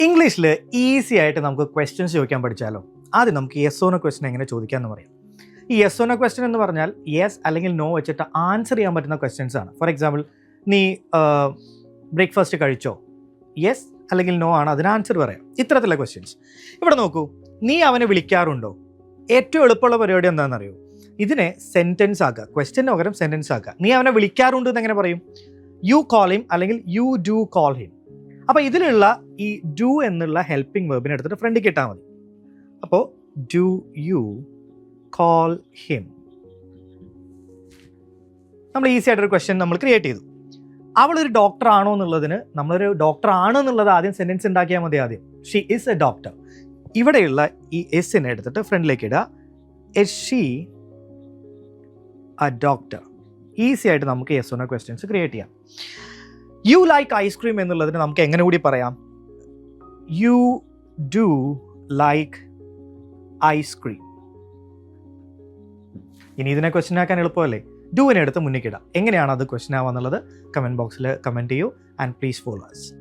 ഇംഗ്ലീഷിൽ ഈസി ആയിട്ട് നമുക്ക് ക്വസ്റ്റ്യൻസ് ചോദിക്കാൻ പഠിച്ചാലോ? ആദ്യം നമുക്ക് യെസ് ഓർ നോ ക്വസ്റ്റ്യൻ എങ്ങനെ ചോദിക്കാമെന്ന് പറയാം. ഈ യെസ് ഓർ നോ ക്വസ്റ്റ്യൻ എന്ന് പറഞ്ഞാൽ യെസ് അല്ലെങ്കിൽ നോ വെച്ചിട്ട് ആൻസർ ചെയ്യാൻ പറ്റുന്ന ക്വസ്റ്റ്യൻസ് ആണ്. ഫോർ എക്സാമ്പിൾ, നീ ബ്രേക്ക്ഫാസ്റ്റ് കഴിച്ചോ? യെസ് അല്ലെങ്കിൽ നോ ആണ് അതിന് ആൻസർ പറയാം. ഇത്തരത്തിലുള്ള ക്വസ്റ്റ്യൻസ്. ഇവിടെ നോക്കൂ, നീ അവനെ വിളിക്കാറുണ്ടോ? ഏറ്റവും എളുപ്പമുള്ള പരിപാടി എന്താണെന്നറിയോ? ഇതിനെ സെൻറ്റൻസ് ആക്കുക. ക്വസ്റ്റ്യന് പകരം സെൻറ്റൻസ് ആക്കുക. നീ അവനെ വിളിക്കാറുണ്ട് എന്ന് എങ്ങനെ പറയും? യു കോൾ ഹിം അല്ലെങ്കിൽ യു ഡു കോൾ ഹിം. അപ്പോൾ ഇതിലുള്ള ഈ ഡു എന്നുള്ള ഹെൽപ്പിംഗ് വെർബിനെ എടുത്തിട്ട് ഫ്രണ്ടിൽ കിട്ടാൽ മതി. അപ്പോൾ ഡു യു കോൾ ഹിം. നമ്മൾ ഈസി ആയിട്ടൊരു ക്വസ്റ്റ്യൻ നമ്മൾ ക്രിയേറ്റ് ചെയ്തു. അവളൊരു ഡോക്ടർ ആണോ എന്നുള്ളതിന് നമ്മളൊരു ഡോക്ടർ ആണ് എന്നുള്ളത് ആദ്യം സെൻറ്റൻസ് ഉണ്ടാക്കിയാൽ മതി. ആദ്യം ഷീ ഈസ് എ ഡോക്ടർ. ഇവിടെയുള്ള ഈ എസ്സിനെ എടുത്തിട്ട് ഫ്രണ്ടിലേക്ക് ഇടുക. Is she a doctor. Easy ആയിട്ട് നമുക്ക് yes or no questions create ചെയ്യാം. യു ലൈക്ക് ഐസ്ക്രീം എന്നുള്ളതിന് നമുക്ക് എങ്ങനെ കൂടി പറയാം? You do like ice cream. ഇനി ഇതിനെ ക്വസ്റ്റ്യൻ ആക്കാൻ എളുപ്പമല്ലേ? ഡുവിനെ എടുത്ത് മുന്നിക്കിടാം. എങ്ങനെയാണ് അത് ക്വസ്റ്റ്യൻ ആവുക എന്നുള്ളത് കമൻറ്റ് ബോക്സിൽ കമൻറ്റ് ചെയ്യൂ. And please follow us.